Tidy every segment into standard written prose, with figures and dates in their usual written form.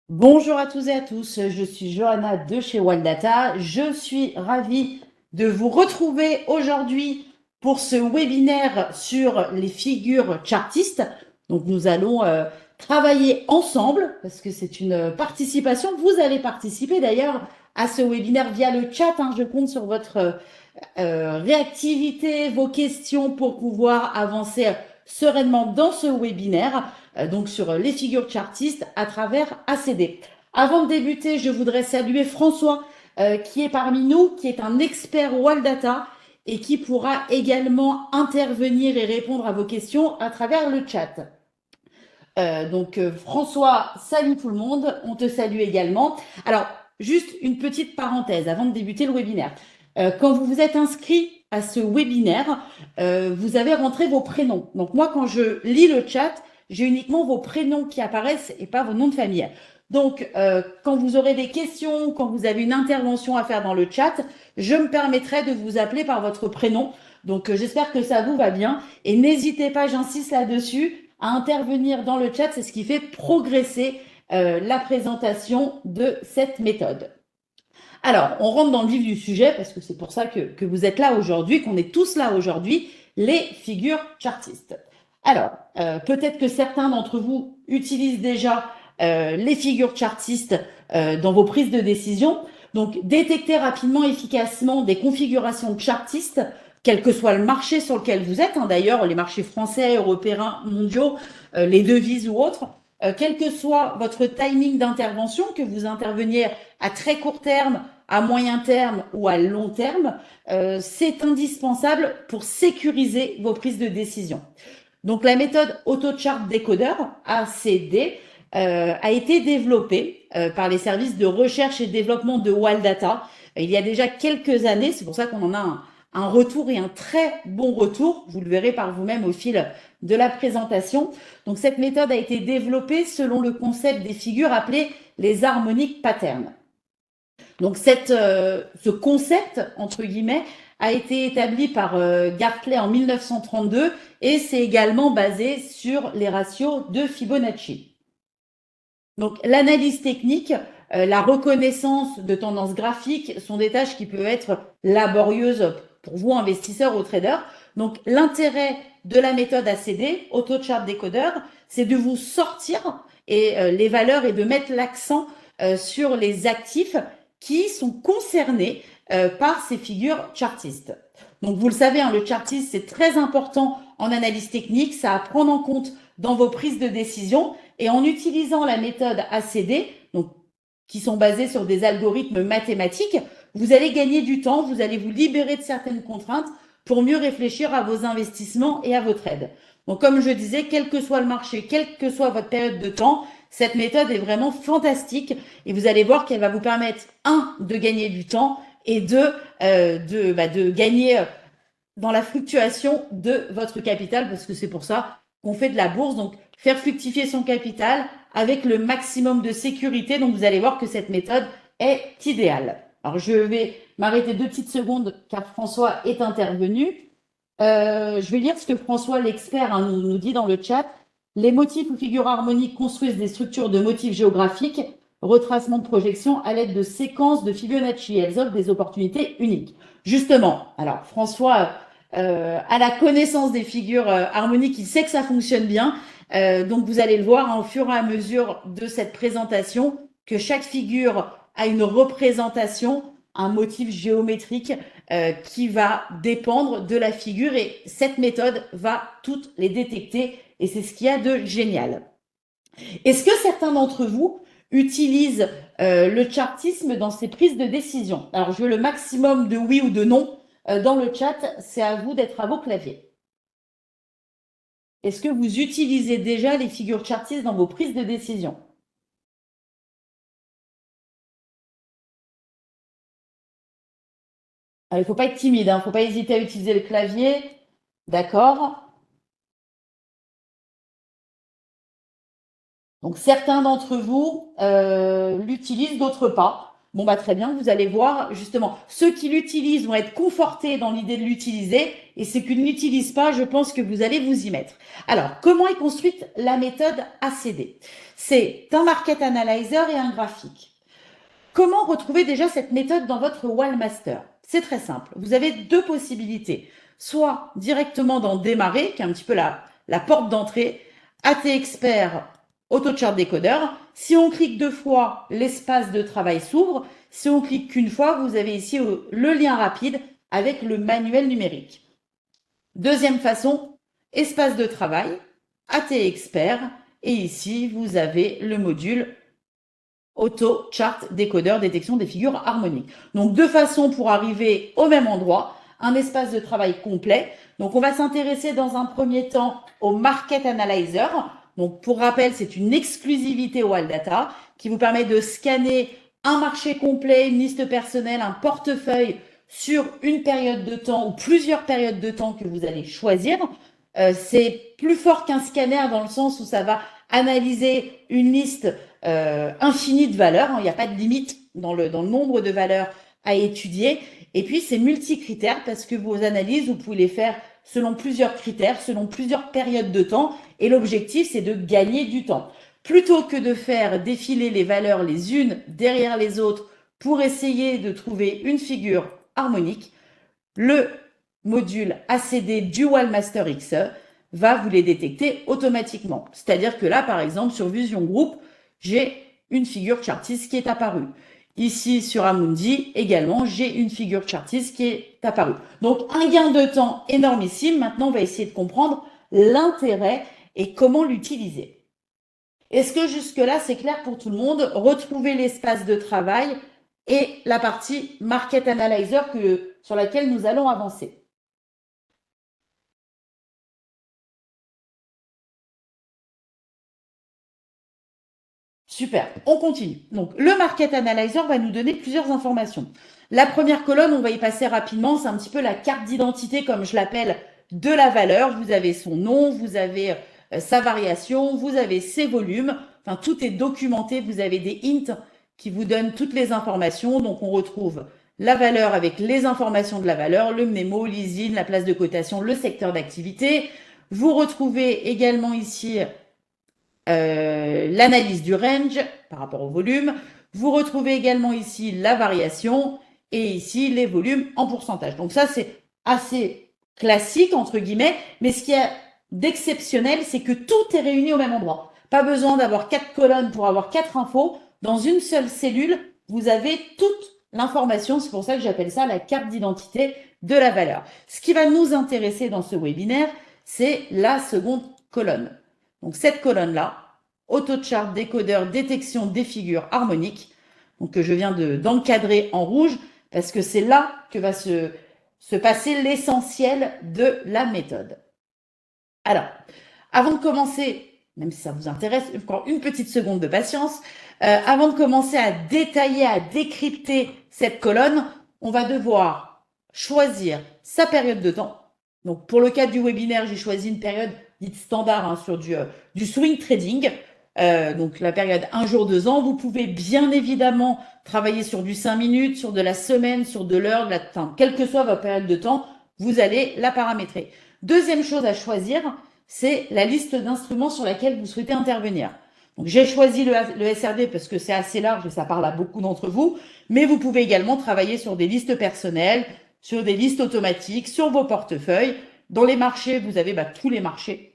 Bonjour à tous et à tous, je suis Johanna de chez Waldata. Je suis ravie de vous retrouver aujourd'hui pour ce webinaire sur les figures chartistes. Donc nous allons travailler ensemble parce que c'est une participation. Vous allez participer d'ailleurs à ce webinaire via le chat, hein. Je compte sur votre réactivité, vos questions pour pouvoir avancer sereinement dans ce webinaire, donc sur les figures chartistes à travers ACD. Avant de débuter, je voudrais saluer François qui est parmi nous, qui est un expert Waldata et qui pourra également intervenir et répondre à vos questions à travers le chat. François, salut tout le monde, on te salue également. Alors, juste une petite parenthèse avant de débuter le webinaire. Quand vous vous êtes inscrit à ce webinaire, vous avez rentré vos prénoms. Donc moi, quand je lis le chat, j'ai uniquement vos prénoms qui apparaissent et pas vos noms de famille. Donc, quand vous aurez des questions, quand vous avez une intervention à faire dans le chat, je me permettrai de vous appeler par votre prénom. Donc, j'espère que ça vous va bien. Et n'hésitez pas, j'insiste là-dessus, à intervenir dans le chat. C'est ce qui fait progresser la présentation de cette méthode. Alors, on rentre dans le vif du sujet parce que c'est pour ça que vous êtes là aujourd'hui, qu'on est tous là aujourd'hui, les figures chartistes. Alors, peut-être que certains d'entre vous utilisent déjà les figures chartistes dans vos prises de décision. Donc, détecter rapidement et efficacement des configurations chartistes, quel que soit le marché sur lequel vous êtes, hein, d'ailleurs, les marchés français, européens, mondiaux, les devises ou autres, quel que soit votre timing d'intervention, que vous interveniez à très court terme, à moyen terme ou à long terme, c'est indispensable pour sécuriser vos prises de décision. Donc la méthode AutoChart Decoder, ACD, a été développée par les services de recherche et développement de Waldata il y a déjà quelques années. C'est pour ça qu'on en a un retour et un très bon retour. Vous le verrez par vous-même au fil de la présentation. Donc cette méthode a été développée selon le concept des figures appelées les harmonic patterns. Donc ce concept, entre guillemets, a été établi par Gartley en 1932 et c'est également basé sur les ratios de Fibonacci. Donc l'analyse technique, la reconnaissance de tendances graphiques sont des tâches qui peuvent être laborieuses pour vous, investisseurs ou traders. Donc l'intérêt de la méthode ACD, Auto Chart Decoder, c'est de vous sortir les valeurs et de mettre l'accent sur les actifs qui sont concernés par ces figures chartistes. Donc vous le savez, hein, le chartiste, c'est très important en analyse technique, ça à prendre en compte dans vos prises de décision. Et en utilisant la méthode ACD, donc, qui sont basées sur des algorithmes mathématiques, vous allez gagner du temps, vous allez vous libérer de certaines contraintes pour mieux réfléchir à vos investissements et à vos trades. Donc, comme je disais, quel que soit le marché, quelle que soit votre période de temps, cette méthode est vraiment fantastique et vous allez voir qu'elle va vous permettre, un, de gagner du temps et deux, de gagner dans la fluctuation de votre capital parce que c'est pour ça qu'on fait de la bourse. Donc, faire fructifier son capital avec le maximum de sécurité. Donc, vous allez voir que cette méthode est idéale. Alors, je vais m'arrêter 2 petites secondes car François est intervenu. Je vais lire ce que François, l'expert, hein, nous dit dans le chat. Les motifs ou figures harmoniques construisent des structures de motifs géographiques, retracement de projection à l'aide de séquences de Fibonacci. Elles offrent des opportunités uniques. Justement, alors François a la connaissance des figures harmoniques, il sait que ça fonctionne bien. Donc vous allez le voir hein, au fur et à mesure de cette présentation que chaque figure a une représentation, un motif géométrique qui va dépendre de la figure et cette méthode va toutes les détecter et c'est ce qu'il y a de génial. Est-ce que certains d'entre vous utilisent le chartisme dans ces prises de décision? Alors je veux le maximum de oui ou de non dans le chat, c'est à vous d'être à vos claviers. Est-ce que vous utilisez déjà les figures chartistes dans vos prises de décision? Alors, il ne faut pas être timide, il ne faut pas hésiter à utiliser le clavier. D'accord. Donc certains d'entre vous l'utilisent, d'autres pas. Bon, bah, très bien, vous allez voir, justement, ceux qui l'utilisent vont être confortés dans l'idée de l'utiliser, et ceux qui ne l'utilisent pas, je pense que vous allez vous y mettre. Alors, comment est construite la méthode ACD? C'est un market analyzer et un graphique. Comment retrouver déjà cette méthode dans votre Wallmaster? C'est très simple. Vous avez deux possibilités. Soit directement dans Démarrer, qui est un petit peu la porte d'entrée, AT Expert, AutoChart Decoder. Si on clique deux fois, l'espace de travail s'ouvre. Si on clique qu'une fois, vous avez ici le lien rapide avec le manuel numérique. Deuxième façon, espace de travail, AT Expert. Et ici, vous avez le module Auto Chart Décodeur détection des figures harmoniques. Donc deux façons pour arriver au même endroit, un espace de travail complet. Donc on va s'intéresser dans un premier temps au Market Analyzer. Donc pour rappel, c'est une exclusivité Data qui vous permet de scanner un marché complet, une liste personnelle, un portefeuille sur une période de temps ou plusieurs périodes de temps que vous allez choisir. C'est plus fort qu'un scanner dans le sens où ça va analyser une liste infinie de valeurs. Il n'y a pas de limite dans le nombre de valeurs à étudier. Et puis, c'est multicritères parce que vos analyses, vous pouvez les faire selon plusieurs critères, selon plusieurs périodes de temps. Et l'objectif, c'est de gagner du temps. Plutôt que de faire défiler les valeurs les unes derrière les autres pour essayer de trouver une figure harmonique, le module ACD Dual Master XE va vous les détecter automatiquement. C'est-à-dire que là, par exemple, sur Vision Group, j'ai une figure Chartis qui est apparue. Ici, sur Amundi, également, j'ai une figure Chartis qui est apparue. Donc, un gain de temps énormissime. Maintenant, on va essayer de comprendre l'intérêt et comment l'utiliser. Est-ce que jusque-là, c'est clair pour tout le monde? Retrouver l'espace de travail et la partie Market Analyzer sur laquelle nous allons avancer. Super, on continue. Donc, le Market Analyzer va nous donner plusieurs informations. La première colonne, on va y passer rapidement, c'est un petit peu la carte d'identité, comme je l'appelle, de la valeur. Vous avez son nom, vous avez sa variation, vous avez ses volumes. Enfin, tout est documenté. Vous avez des hints qui vous donnent toutes les informations. Donc, on retrouve la valeur avec les informations de la valeur, le mémo, l'ISIN, la place de cotation, le secteur d'activité. Vous retrouvez également ici l'analyse du range par rapport au volume. Vous retrouvez également ici la variation et ici les volumes en pourcentage. Donc ça, c'est assez classique, entre guillemets, mais ce qui est d'exceptionnel, c'est que tout est réuni au même endroit. Pas besoin d'avoir 4 colonnes pour avoir 4 infos. Dans une seule cellule, vous avez toute l'information. C'est pour ça que j'appelle ça la carte d'identité de la valeur. Ce qui va nous intéresser dans ce webinaire, c'est la seconde colonne. Donc cette colonne-là, AutoChart décodeur détection des figures harmoniques, donc que je viens d'encadrer en rouge, parce que c'est là que va se passer l'essentiel de la méthode. Alors, avant de commencer, même si ça vous intéresse, encore une petite seconde de patience, avant de commencer à détailler, à décrypter cette colonne, on va devoir choisir sa période de temps. Donc, pour le cadre du webinaire, j'ai choisi une période dite standard sur du swing trading. Donc, la période 1 jour, 2 ans. Vous pouvez bien évidemment travailler sur du 5 minutes, sur de la semaine, sur de l'heure, quelle que soit votre période de temps, vous allez la paramétrer. Deuxième chose à choisir, c'est la liste d'instruments sur laquelle vous souhaitez intervenir. Donc, j'ai choisi le SRD parce que c'est assez large et ça parle à beaucoup d'entre vous, mais vous pouvez également travailler sur des listes personnelles, sur des listes automatiques, sur vos portefeuilles. Dans les marchés, vous avez tous les marchés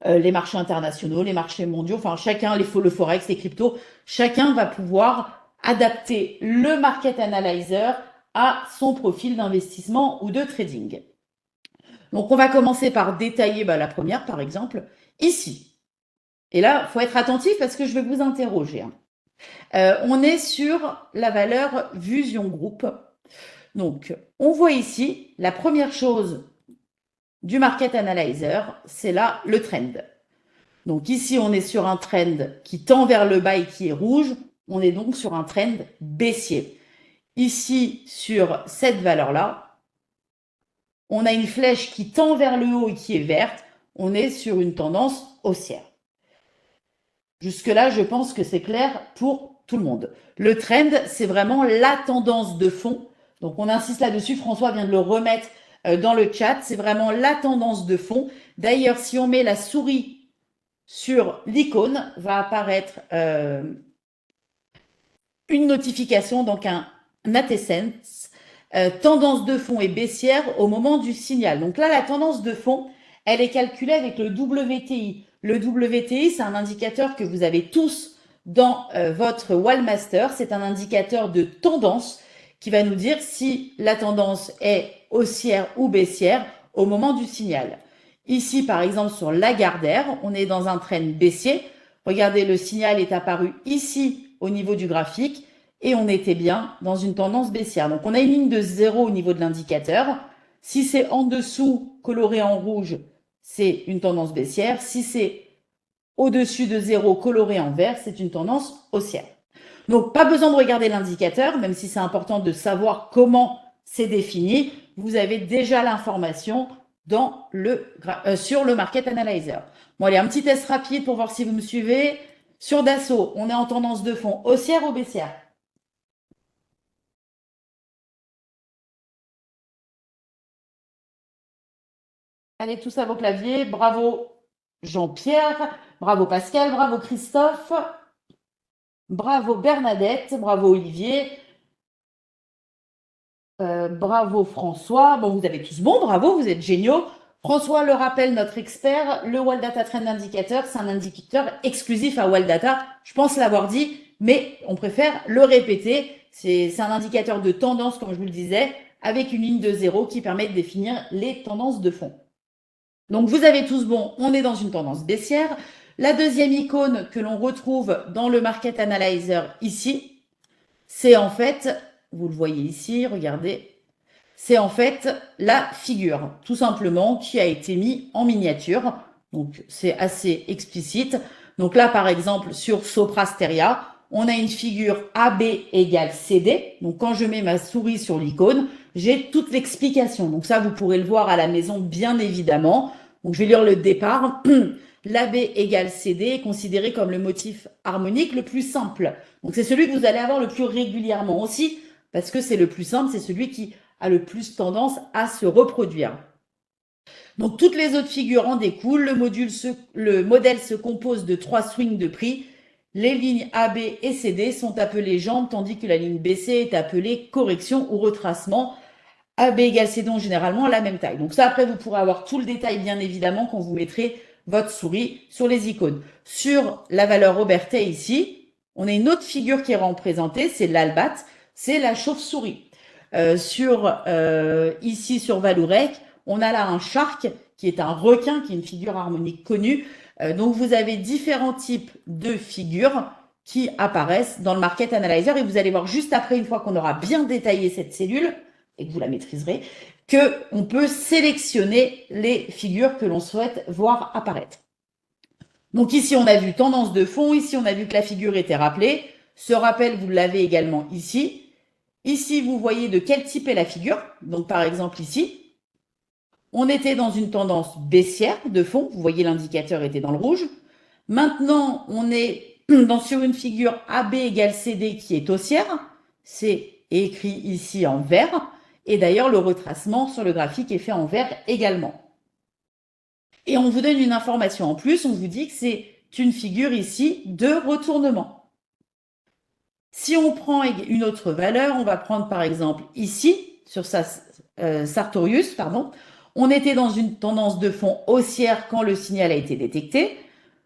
internationaux, les marchés mondiaux, enfin chacun, le forex, les cryptos, chacun va pouvoir adapter le market analyzer à son profil d'investissement ou de trading. Donc on va commencer par détailler la première, par exemple, ici. Et là, il faut être attentif parce que je vais vous interroger. On est sur la valeur Vision Group. Donc, on voit ici, la première chose du Market Analyzer, c'est là le trend. Donc ici, on est sur un trend qui tend vers le bas et qui est rouge. On est donc sur un trend baissier. Ici, sur cette valeur-là, on a une flèche qui tend vers le haut et qui est verte. On est sur une tendance haussière. Jusque-là, je pense que c'est clair pour tout le monde. Le trend, c'est vraiment la tendance de fond. Donc, on insiste là-dessus. François vient de le remettre dans le chat. C'est vraiment la tendance de fond. D'ailleurs, si on met la souris sur l'icône, va apparaître une notification, donc un ATSense, tendance de fond et baissière au moment du signal. Donc là, la tendance de fond, elle est calculée avec le WTI. Le WTI, c'est un indicateur que vous avez tous dans votre Wallmaster. C'est un indicateur de tendance qui va nous dire si la tendance est haussière ou baissière au moment du signal. Ici, par exemple, sur Lagardère, on est dans un trend baissier. Regardez, le signal est apparu ici au niveau du graphique et on était bien dans une tendance baissière. Donc, on a une ligne de 0 au niveau de l'indicateur. Si c'est en dessous, coloré en rouge, c'est une tendance baissière. Si c'est au-dessus de 0, coloré en vert, c'est une tendance haussière. Donc, pas besoin de regarder l'indicateur, même si c'est important de savoir comment c'est défini. Vous avez déjà l'information sur le Market Analyzer. Bon, allez, un petit test rapide pour voir si vous me suivez. Sur Dassault, on est en tendance de fond haussière ou baissière? Allez, tous à vos claviers. Bravo Jean-Pierre, bravo Pascal, bravo Christophe, bravo Bernadette, bravo Olivier, bravo François. Bon, vous avez tous bon, bravo, vous êtes géniaux. François le rappelle, notre expert, le Wall-Data Trend Indicator, c'est un indicateur exclusif à Wall-Data. Je pense l'avoir dit, mais on préfère le répéter. C'est un indicateur de tendance, comme je vous le disais, avec une ligne de 0 qui permet de définir les tendances de fond. Donc, vous avez tous bon, on est dans une tendance baissière. La deuxième icône que l'on retrouve dans le Market Analyzer ici, c'est en fait, vous le voyez ici, regardez, c'est en fait la figure, tout simplement, qui a été mise en miniature. Donc, c'est assez explicite. Donc là, par exemple, sur Soprasteria, on a une figure AB égale CD. Donc, quand je mets ma souris sur l'icône, j'ai toute l'explication. Donc ça, vous pourrez le voir à la maison, bien évidemment. Donc, je vais lire le départ. L'AB égale CD est considéré comme le motif harmonique le plus simple. Donc, c'est celui que vous allez avoir le plus régulièrement aussi, parce que c'est le plus simple, c'est celui qui a le plus tendance à se reproduire. Donc, toutes les autres figures en découlent. Le modèle se compose de 3 swings de prix. Les lignes AB et CD sont appelées jambes, tandis que la ligne BC est appelée correction ou retracement. AB égale CD ont généralement la même taille. Donc ça, après, vous pourrez avoir tout le détail, bien évidemment, quand vous mettrez votre souris sur les icônes. Sur la valeur Obertay ici, on a une autre figure qui est représentée, c'est l'Albat, c'est la chauve-souris. Ici, sur Valourec, on a là un shark qui est un requin, qui est une figure harmonique connue. Donc, vous avez différents types de figures qui apparaissent dans le Market Analyzer et vous allez voir juste après, une fois qu'on aura bien détaillé cette cellule et que vous la maîtriserez, qu'on peut sélectionner les figures que l'on souhaite voir apparaître. Donc ici, on a vu tendance de fond, ici, on a vu que la figure était rappelée. Ce rappel, vous l'avez également ici. Ici, vous voyez de quel type est la figure. Donc, par exemple, ici, on était dans une tendance baissière de fond. Vous voyez, l'indicateur était dans le rouge. Maintenant, on est sur une figure AB égale CD qui est haussière. C'est écrit ici en vert. Et d'ailleurs, le retracement sur le graphique est fait en vert également. Et on vous donne une information en plus. On vous dit que c'est une figure ici de retournement. Si on prend une autre valeur, on va prendre par exemple ici, sur Sartorius, pardon, on était dans une tendance de fond haussière quand le signal a été détecté.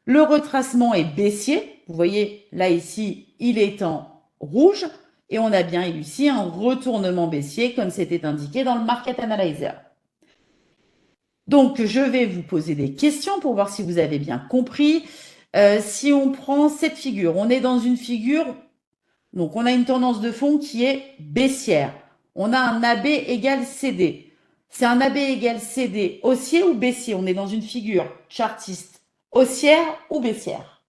Le retracement est baissier. Vous voyez, là ici, il est en rouge. Et on a bien ici un retournement baissier comme c'était indiqué dans le Market Analyzer. Donc, je vais vous poser des questions pour voir si vous avez bien compris. Si on prend cette figure, on est dans une figure... Donc, on a une tendance de fond qui est baissière. On a un AB égale CD. C'est un AB égale CD haussier ou baissier? On est dans une figure chartiste haussière ou baissière?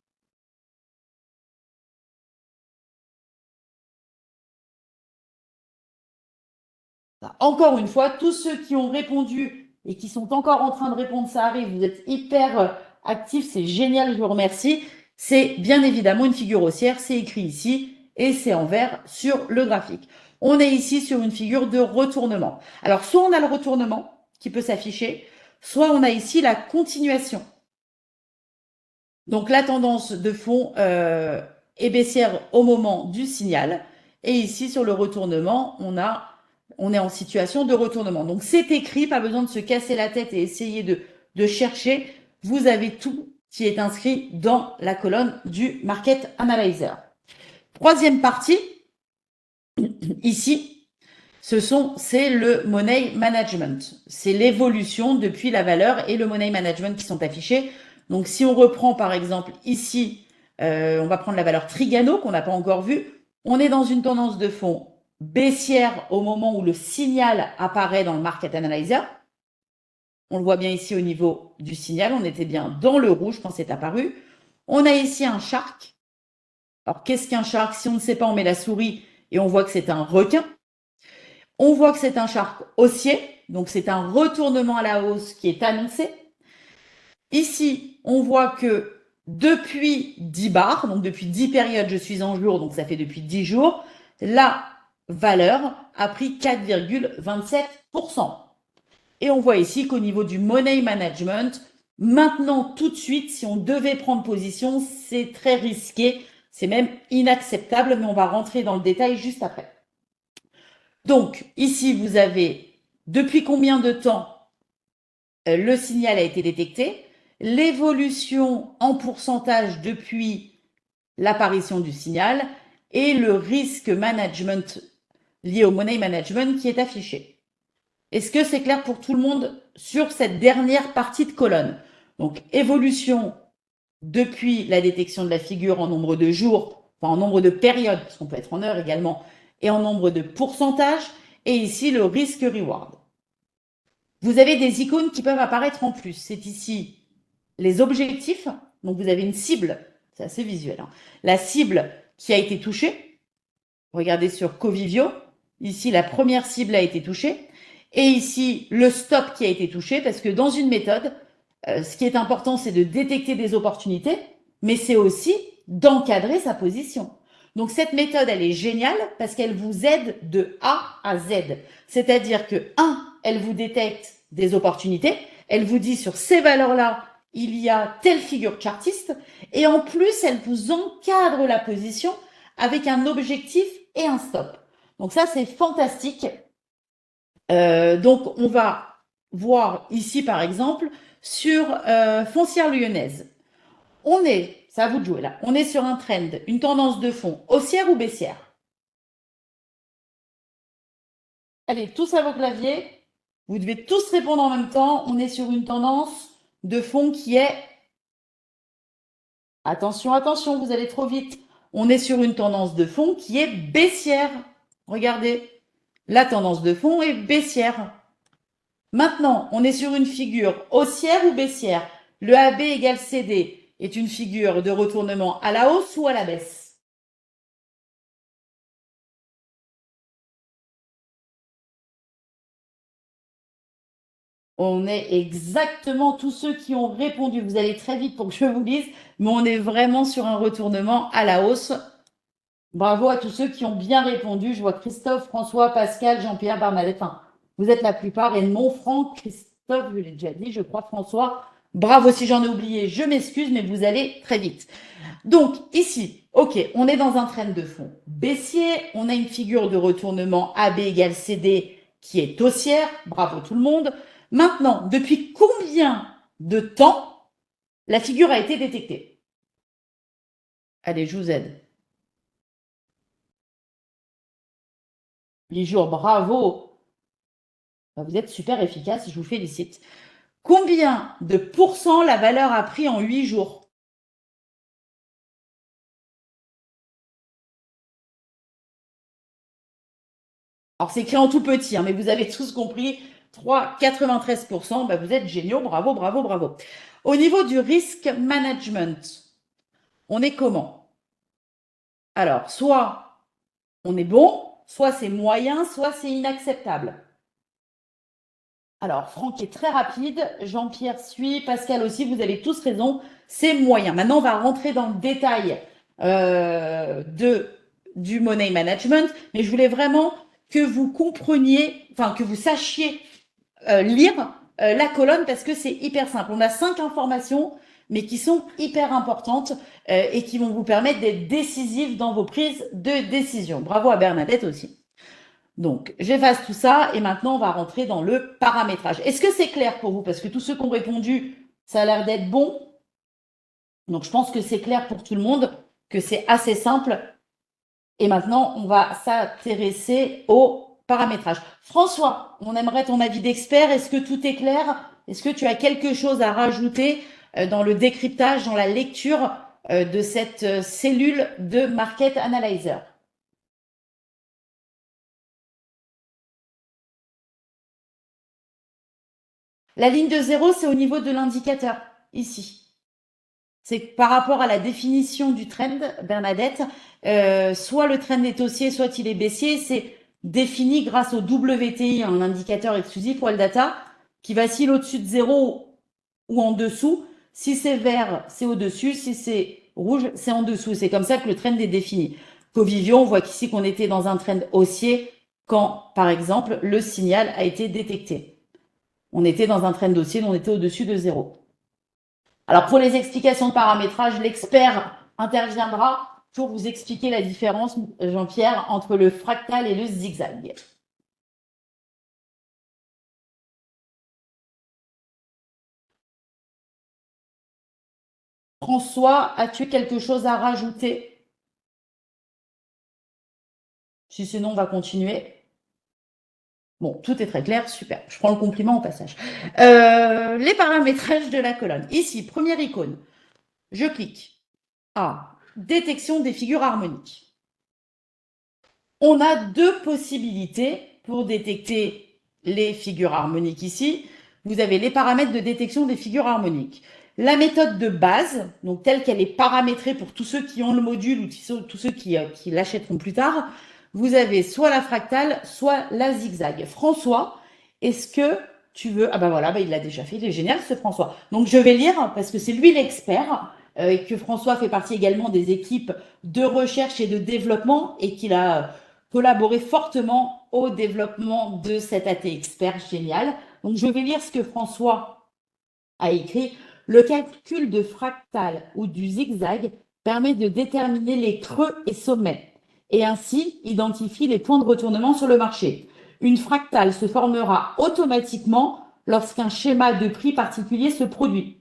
Encore une fois, tous ceux qui ont répondu et qui sont encore en train de répondre, ça arrive, vous êtes hyper actifs, c'est génial, je vous remercie. C'est bien évidemment une figure haussière, c'est écrit ici. et c'est en vert sur le graphique. On est ici sur une figure de retournement. Alors, soit on a le retournement qui peut s'afficher, soit on a ici la continuation. Donc, la tendance de fond est baissière au moment du signal. Et ici, sur le retournement, on est en situation de retournement. Donc, c'est écrit, pas besoin de se casser la tête et essayer de chercher. Vous avez tout qui est inscrit dans la colonne du Market Analyzer. Troisième partie, ici, c'est le Money Management. C'est l'évolution depuis la valeur et le Money Management qui sont affichés. Donc, si on reprend par exemple ici, on va prendre la valeur Trigano qu'on n'a pas encore vue. On est dans une tendance de fond baissière au moment où le signal apparaît dans le Market Analyzer. On le voit bien ici au niveau du signal. On était bien dans le rouge quand c'est apparu. On a ici un shark. Alors, qu'est-ce qu'un shark? Si on ne sait pas, on met la souris et on voit que c'est un requin. On voit que c'est un shark haussier, donc c'est un retournement à la hausse qui est annoncé. Ici, on voit que depuis 10 bars, donc depuis 10 périodes, je suis en jour, donc ça fait depuis 10 jours, la valeur a pris 4,27%. Et on voit ici qu'au niveau du money management, maintenant, tout de suite, si on devait prendre position, c'est très risqué, c'est même inacceptable, mais on va rentrer dans le détail juste après. Donc, ici, vous avez depuis combien de temps le signal a été détecté, l'évolution en pourcentage depuis l'apparition du signal et le risque management lié au money management qui est affiché. Est-ce que c'est clair pour tout le monde sur cette dernière partie de colonne? Donc, évolution depuis la détection de la figure en nombre de jours, enfin en nombre de périodes, parce qu'on peut être en heures également, et en nombre de pourcentages, et ici le risque reward. Vous avez des icônes qui peuvent apparaître en plus. C'est ici les objectifs. Donc, vous avez une cible. C'est assez visuel. Hein. La cible qui a été touchée. Regardez sur Covivio. Ici, la première cible a été touchée. Et ici, le stop qui a été touché. Parce que dans une méthode, ce qui est important, c'est de détecter des opportunités. Mais c'est aussi d'encadrer sa position. Donc, cette méthode, elle est géniale parce qu'elle vous aide de A à Z. C'est-à-dire que, elle vous détecte des opportunités. Elle vous dit sur ces valeurs-là, il y a telle figure chartiste. Et en plus, elle vous encadre la position avec un objectif et un stop. Donc ça, c'est fantastique. Donc, on va voir ici, par exemple, sur Foncière Lyonnaise. C'est à vous de jouer là, on est sur un trend, une tendance de fond, haussière ou baissière? Allez, tous à vos claviers. Vous devez tous répondre en même temps. On est sur une tendance de fond qui est... Attention, attention, vous allez trop vite. On est sur une tendance de fond qui est baissière. Regardez, la tendance de fond est baissière. Maintenant, on est sur une figure haussière ou baissière. Le AB égale CD est une figure de retournement à la hausse ou à la baisse? On est exactement tous ceux qui ont répondu. Vous allez très vite pour que je vous lise, mais on est vraiment sur un retournement à la hausse. Bravo à tous ceux qui ont bien répondu. Je vois Christophe, François, Pascal, Jean-Pierre, Bernadette. Enfin, vous êtes la plupart. Et non, Franck, Christophe, je l'ai déjà dit, je crois, François. Bravo, si j'en ai oublié, je m'excuse, mais vous allez très vite. Donc, ici, ok, on est dans un trend de fond baissier. On a une figure de retournement AB égale CD qui est haussière. Bravo tout le monde. Maintenant, depuis combien de temps la figure a été détectée? Allez, je vous aide. 8 jours, bravo. Vous êtes super efficace, je vous félicite. Combien de pourcents la valeur a pris en 8 jours? Alors, c'est écrit en tout petit, hein, mais vous avez tous compris. 93%, vous êtes géniaux, bravo, bravo, bravo. Au niveau du risk management, on est comment? Alors, soit on est bon, soit c'est moyen, soit c'est inacceptable. Alors, Franck est très rapide, Jean-Pierre suit, Pascal aussi, vous avez tous raison, c'est moyen. Maintenant, on va rentrer dans le détail du money management, mais je voulais vraiment que vous compreniez, enfin que vous sachiez lire la colonne parce que c'est hyper simple. On a 5 informations, mais qui sont hyper importantes et qui vont vous permettre d'être décisif dans vos prises de décision. Bravo à Bernadette aussi. Donc, j'efface tout ça et maintenant, on va rentrer dans le paramétrage. Est-ce que c'est clair pour vous? Parce que tous ceux qui ont répondu, ça a l'air d'être bon. Donc, je pense que c'est clair pour tout le monde, que c'est assez simple. Et maintenant, on va s'intéresser au paramétrage. François, on aimerait ton avis d'expert. Est-ce que tout est clair? Est-ce que tu as quelque chose à rajouter dans le décryptage, dans la lecture de cette cellule de Market Analyzer? La ligne de 0, c'est au niveau de l'indicateur, ici. C'est par rapport à la définition du trend, Bernadette, soit le trend est haussier, soit il est baissier. C'est défini grâce au WTI, un indicateur exclusif, Wild Data, qui vacille au-dessus de 0 ou en dessous. Si c'est vert, c'est au-dessus. Si c'est rouge, c'est en dessous. C'est comme ça que le trend est défini. Covivio, on voit qu'ici qu'on était dans un trend haussier quand, par exemple, le signal a été détecté. On était dans un trend haussier, on était au-dessus de 0. Alors, pour les explications de paramétrage, l'expert interviendra pour vous expliquer la différence, Jean-Pierre, entre le fractal et le zigzag. François, as-tu quelque chose à rajouter? Si sinon, on va continuer. Bon, tout est très clair, super. Je prends le compliment au passage. Les paramétrages de la colonne. Ici, première icône. Je clique. Ah, détection des figures harmoniques. On a deux possibilités pour détecter les figures harmoniques ici. Vous avez les paramètres de détection des figures harmoniques. La méthode de base, donc telle qu'elle est paramétrée pour tous ceux qui ont le module ou tous ceux qui l'achèteront plus tard, vous avez soit la fractale, soit la zigzag. François, est-ce que tu veux... Ah ben voilà, il l'a déjà fait, il est génial ce François. Donc je vais lire parce que c'est lui l'expert et que François fait partie également des équipes de recherche et de développement et qu'il a collaboré fortement au développement de cet AT Expert génial. Donc, je vais lire ce que François a écrit. Le calcul de fractal ou du zigzag permet de déterminer les creux et sommets et ainsi identifie les points de retournement sur le marché. Une fractale se formera automatiquement lorsqu'un schéma de prix particulier se produit.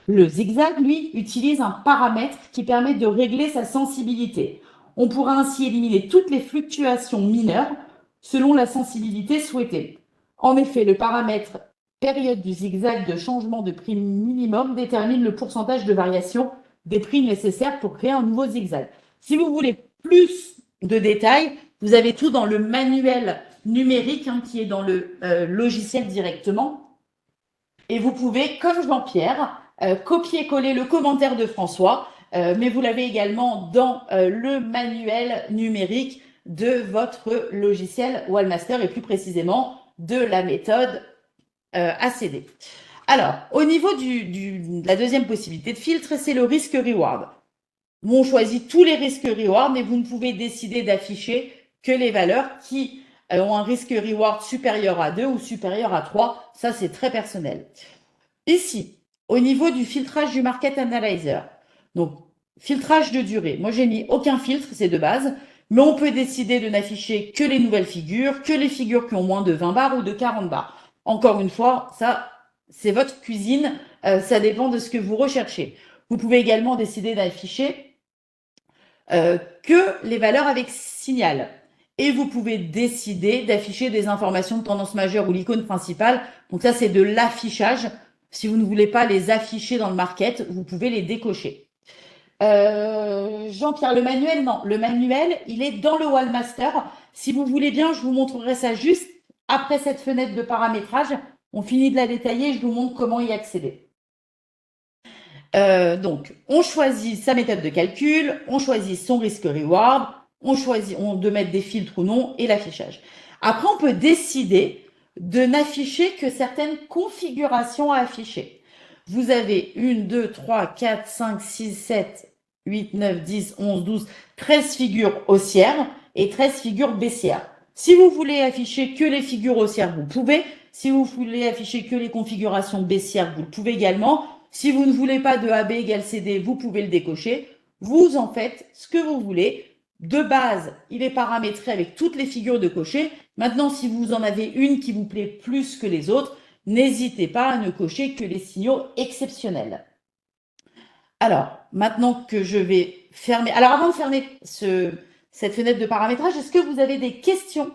Le zigzag, lui, utilise un paramètre qui permet de régler sa sensibilité. On pourra ainsi éliminer toutes les fluctuations mineures selon la sensibilité souhaitée. En effet, le paramètre période du zigzag de changement de prix minimum détermine le pourcentage de variation des prix nécessaires pour créer un nouveau zigzag. Si vous voulez plus de détails, vous avez tout dans le manuel numérique qui est dans le logiciel directement. Et vous pouvez, comme Jean-Pierre, copier-coller le commentaire de François, mais vous l'avez également dans le manuel numérique de votre logiciel Wallmaster et plus précisément de la méthode ACD. Alors, au niveau de la deuxième possibilité de filtre, c'est le risque-reward. On choisit tous les risques-reward, mais vous ne pouvez décider d'afficher que les valeurs qui ont un risque-reward supérieur à 2 ou supérieur à 3. Ça, c'est très personnel. Ici, au niveau du filtrage du Market Analyzer, donc filtrage de durée, moi j'ai mis aucun filtre, c'est de base, mais on peut décider de n'afficher que les nouvelles figures, que les figures qui ont moins de 20 bars ou de 40 bars. Encore une fois, ça, c'est votre cuisine, ça dépend de ce que vous recherchez. Vous pouvez également décider d'afficher que les valeurs avec signal. Et vous pouvez décider d'afficher des informations de tendance majeure ou l'icône principale. Donc ça, c'est de l'affichage. Si vous ne voulez pas les afficher dans le market, vous pouvez les décocher. Jean-Pierre, le manuel, non. Le manuel, il est dans le Wallmaster. Si vous voulez bien, je vous montrerai ça juste après cette fenêtre de paramétrage. On finit de la détailler, je vous montre comment y accéder. Donc, on choisit sa méthode de calcul, on choisit son risque-reward, on choisit de mettre des filtres ou non et l'affichage. Après, on peut décider de n'afficher que certaines configurations à afficher. Vous avez 1, 2, 3, 4, 5, 6, 7, 8, 9, 10, 11, 12, 13 figures haussières et 13 figures baissières. Si vous voulez afficher que les figures haussières, vous pouvez. Si vous voulez afficher que les configurations baissières, vous le pouvez également. Si vous ne voulez pas de AB égale CD, vous pouvez le décocher. Vous en faites ce que vous voulez. De base, il est paramétré avec toutes les figures de cocher. Maintenant, si vous en avez une qui vous plaît plus que les autres, n'hésitez pas à ne cocher que les signaux exceptionnels. Alors, maintenant que je vais fermer... Alors, avant de fermer cette fenêtre de paramétrage, est-ce que vous avez des questions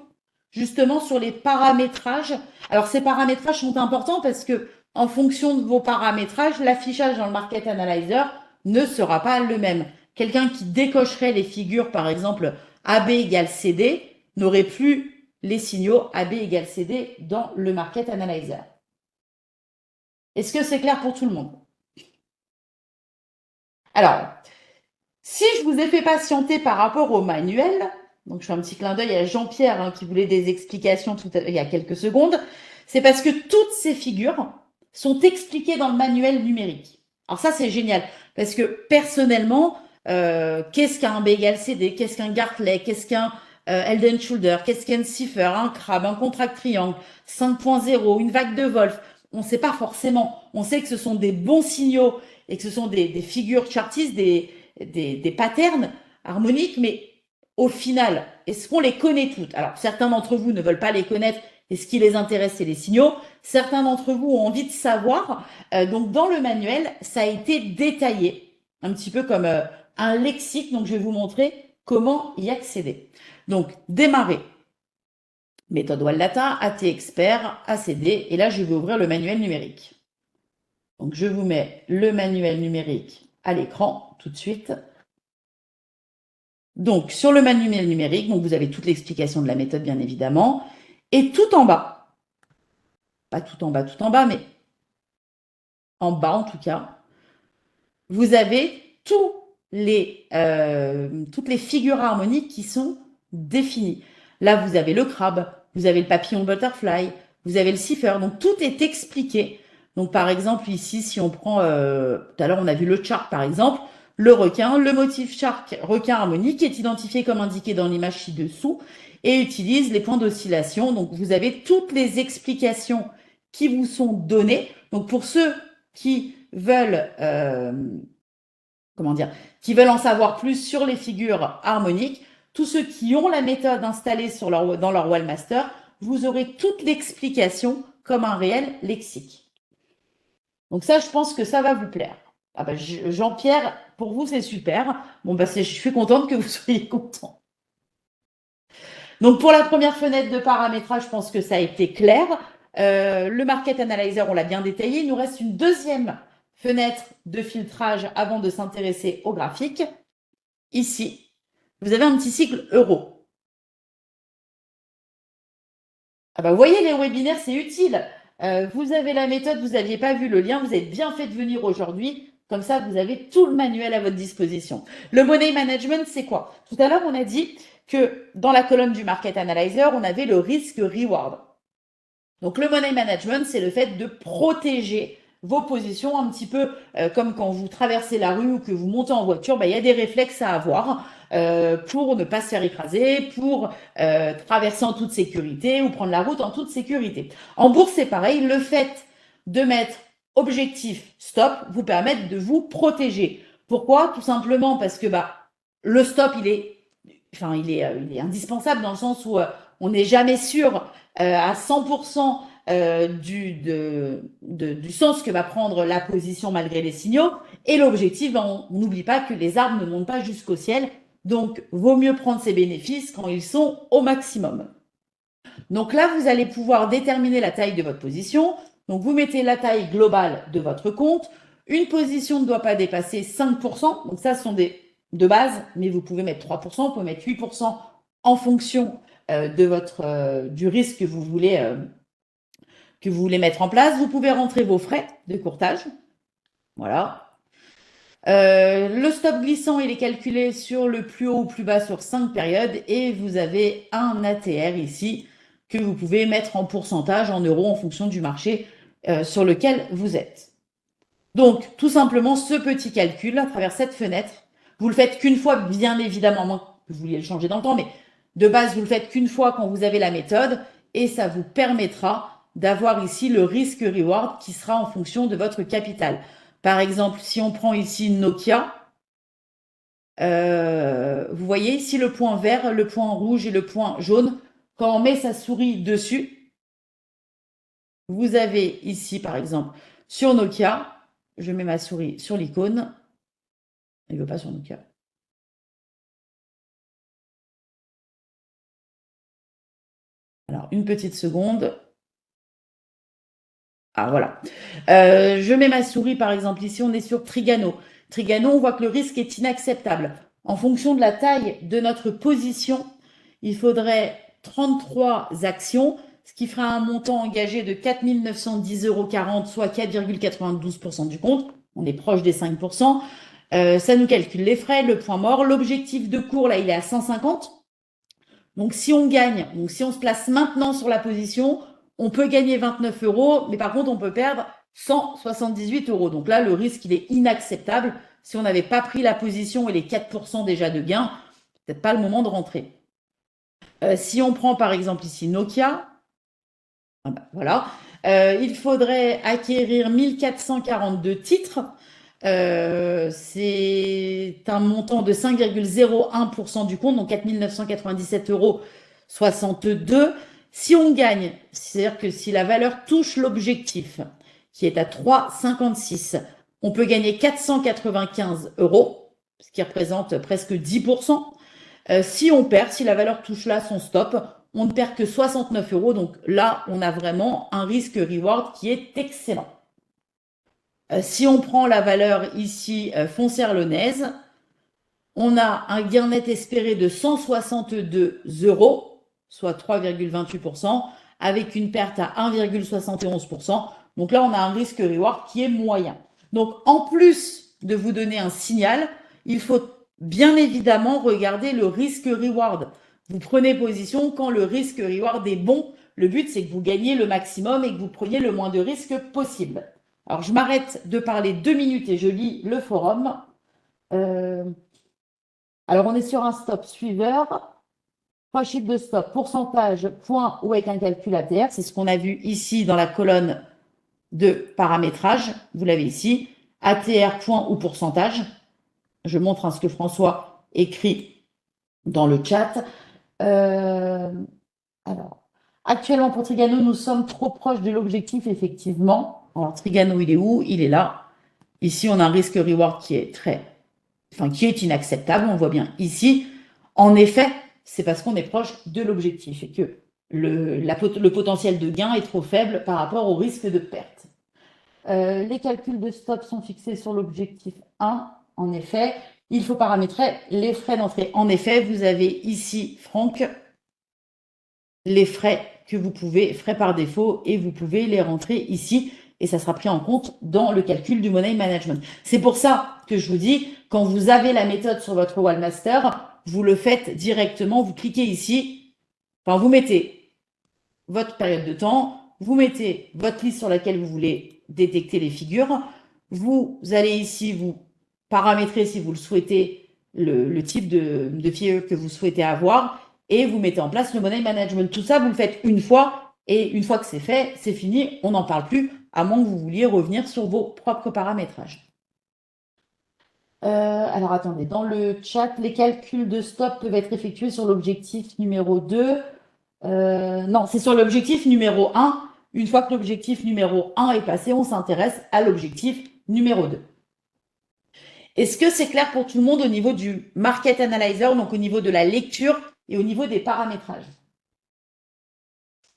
justement sur les paramétrages? Alors, ces paramétrages sont importants parce que en fonction de vos paramétrages, l'affichage dans le Market Analyzer ne sera pas le même. Quelqu'un qui décocherait les figures, par exemple, AB égale CD, n'aurait plus les signaux AB égale CD dans le Market Analyzer. Est-ce que c'est clair pour tout le monde? Alors, si je vous ai fait patienter par rapport au manuel, donc je fais un petit clin d'œil à Jean-Pierre qui voulait des explications il y a quelques secondes, c'est parce que toutes ces figures sont expliquées dans le manuel numérique. Alors ça, c'est génial, parce que personnellement, qu'est-ce qu'un B égale CD, qu'est-ce qu'un Gartley, qu'est-ce qu'un Head and Shoulder, qu'est-ce qu'un Cipher, un Crab, un contract triangle, 5.0, une vague de Wolf, on ne sait pas forcément. On sait que ce sont des bons signaux et que ce sont des figures chartistes, des patterns harmoniques, mais au final, est-ce qu'on les connaît toutes? Alors, certains d'entre vous ne veulent pas les connaître et ce qui les intéresse, c'est les signaux. Certains d'entre vous ont envie de savoir. Donc, dans le manuel, ça a été détaillé, un petit peu comme un lexique. Donc, je vais vous montrer comment y accéder. Donc, démarrer. Méthode Wallata, AT Expert, ACD. Et là, je vais ouvrir le manuel numérique. Donc, je vous mets le manuel numérique à l'écran tout de suite. Donc, sur le manuel numérique, donc vous avez toute l'explication de la méthode, bien évidemment. Et tout en bas, pas tout en bas, mais en bas en tout cas, vous avez toutes les figures harmoniques qui sont définies. Là, vous avez le crabe, vous avez le papillon butterfly, vous avez le cipher. Donc, tout est expliqué. Donc, par exemple, ici, si on prend, tout à l'heure, on a vu le shark, par exemple, le requin, le motif shark, requin harmonique, est identifié comme indiqué dans l'image ci-dessous et utilise les points d'oscillation. Donc, vous avez toutes les explications qui vous sont données. Donc, pour ceux qui veulent, qui veulent en savoir plus sur les figures harmoniques, tous ceux qui ont la méthode installée dans leur Wallmaster, vous aurez toute l'explication comme un réel lexique. Donc ça, je pense que ça va vous plaire. Ah bah, Jean-Pierre, pour vous, c'est super. Bon, bah, je suis contente que vous soyez content. Donc, pour la première fenêtre de paramétrage, je pense que ça a été clair. Le Market Analyzer, on l'a bien détaillé. Il nous reste une deuxième fenêtre de filtrage avant de s'intéresser au graphique. Ici, vous avez un petit cycle euro. Ah bah, vous voyez, les webinaires, c'est utile. Vous avez la méthode, vous n'aviez pas vu le lien, vous avez bien fait de venir aujourd'hui. Comme ça, vous avez tout le manuel à votre disposition. Le Money Management, c'est quoi? Tout à l'heure, on a dit que dans la colonne du Market Analyzer, on avait le risque reward. Donc, le Money Management, c'est le fait de protéger vos positions un petit peu comme quand vous traversez la rue ou que vous montez en voiture, il y a des réflexes à avoir pour ne pas se faire écraser, pour traverser en toute sécurité ou prendre la route en toute sécurité. En bourse, c'est pareil, le fait de mettre objectif stop vous permet de vous protéger. Pourquoi? Tout simplement parce que le stop, il est indispensable dans le sens où on n'est jamais sûr à 100% du sens que va prendre la position malgré les signaux. Et l'objectif, on n'oublie pas que les arbres ne montent pas jusqu'au ciel. Donc, vaut mieux prendre ces bénéfices quand ils sont au maximum. Donc là, vous allez pouvoir déterminer la taille de votre position. Donc, vous mettez la taille globale de votre compte. Une position ne doit pas dépasser 5%. Donc ça, ce sont de base, mais vous pouvez mettre 3%, vous pouvez mettre 8% en fonction du risque que vous voulez mettre en place. Vous pouvez rentrer vos frais de courtage. Voilà. Le stop glissant, il est calculé sur le plus haut ou plus bas sur 5 périodes et vous avez un ATR ici que vous pouvez mettre en pourcentage, en euros, en fonction du marché sur lequel vous êtes. Donc, tout simplement, ce petit calcul à travers cette fenêtre Vous le faites qu'une fois, bien évidemment, moins que vous vouliez le changer dans le temps, mais de base, vous le faites qu'une fois quand vous avez la méthode et ça vous permettra d'avoir ici le risque-reward qui sera en fonction de votre capital. Par exemple, si on prend ici Nokia, vous voyez ici le point vert, le point rouge et le point jaune. Quand on met sa souris dessus, vous avez ici, par exemple, sur Nokia, je mets ma souris sur l'icône. Il ne veut pas sur Nokia. Alors, une petite seconde. Ah, voilà. Je mets ma souris, par exemple, ici, on est sur Trigano. Trigano, on voit que le risque est inacceptable. En fonction de la taille de notre position, il faudrait 33 actions, ce qui fera un montant engagé de 4 910,40 €, soit 4,92% du compte. On est proche des 5%. Ça nous calcule les frais, le point mort. L'objectif de cours, là, il est à 150. Donc, si on gagne, donc si on se place maintenant sur la position, on peut gagner 29 €, mais par contre, on peut perdre 178 €. Donc là, le risque, il est inacceptable. Si on n'avait pas pris la position et les 4% déjà de gain, peut-être pas le moment de rentrer. Si on prend par exemple ici Nokia, ah bah, voilà, il faudrait acquérir 1442 titres. C'est un montant de 5,01% du compte, donc 4 997,62 €. Si on gagne, c'est-à-dire que si la valeur touche l'objectif, qui est à 3,56, on peut gagner 495 €, ce qui représente presque 10%. Si on perd, si la valeur touche là son stop, on ne perd que 69 €. Donc là, on a vraiment un risque-reward qui est excellent. Si on prend la valeur ici foncière lyonnaise, on a un gain net espéré de 162 €, soit 3,28%, avec une perte à 1,71%. Donc là, on a un risque-reward qui est moyen. Donc en plus de vous donner un signal, il faut bien évidemment regarder le risque-reward. Vous prenez position quand le risque-reward est bon. Le but, c'est que vous gagnez le maximum et que vous preniez le moins de risques possible. Alors, je m'arrête de parler 2 minutes et je lis le forum. Alors, on est sur un stop suiveur. 3 chiffres de stop, pourcentage, point ou avec un calcul ATR. C'est ce qu'on a vu ici dans la colonne de paramétrage. Vous l'avez ici. ATR, point ou pourcentage. Je montre ce que François écrit dans le chat. Alors, actuellement, pour Trigano, nous sommes trop proches de l'objectif, effectivement. Alors, Trigano, il est où? Il est là. Ici, on a un risque-reward qui est qui est inacceptable. On voit bien ici. En effet, c'est parce qu'on est proche de l'objectif et que le potentiel de gain est trop faible par rapport au risque de perte. Les calculs de stop sont fixés sur l'objectif 1. En effet, il faut paramétrer les frais d'entrée. En effet, vous avez ici, Franck, les frais que vous pouvez, frais par défaut, et vous pouvez les rentrer ici et ça sera pris en compte dans le calcul du money management. C'est pour ça que je vous dis, quand vous avez la méthode sur votre Wallmaster, vous le faites directement, vous cliquez ici, enfin vous mettez votre période de temps, vous mettez votre liste sur laquelle vous voulez détecter les figures, vous allez ici, vous paramétrer si vous le souhaitez, le type de FIE que vous souhaitez avoir, et vous mettez en place le money management. Tout ça, vous le faites une fois, et une fois que c'est fait, c'est fini, on n'en parle plus, à moins que vous vouliez revenir sur vos propres paramétrages. Alors attendez, dans le chat, les calculs de stop peuvent être effectués sur l'objectif numéro 2. Non, c'est sur l'objectif numéro 1. Une fois que l'objectif numéro 1 est passé, on s'intéresse à l'objectif numéro 2. Est-ce que c'est clair pour tout le monde au niveau du Market Analyzer, donc au niveau de la lecture et au niveau des paramétrages?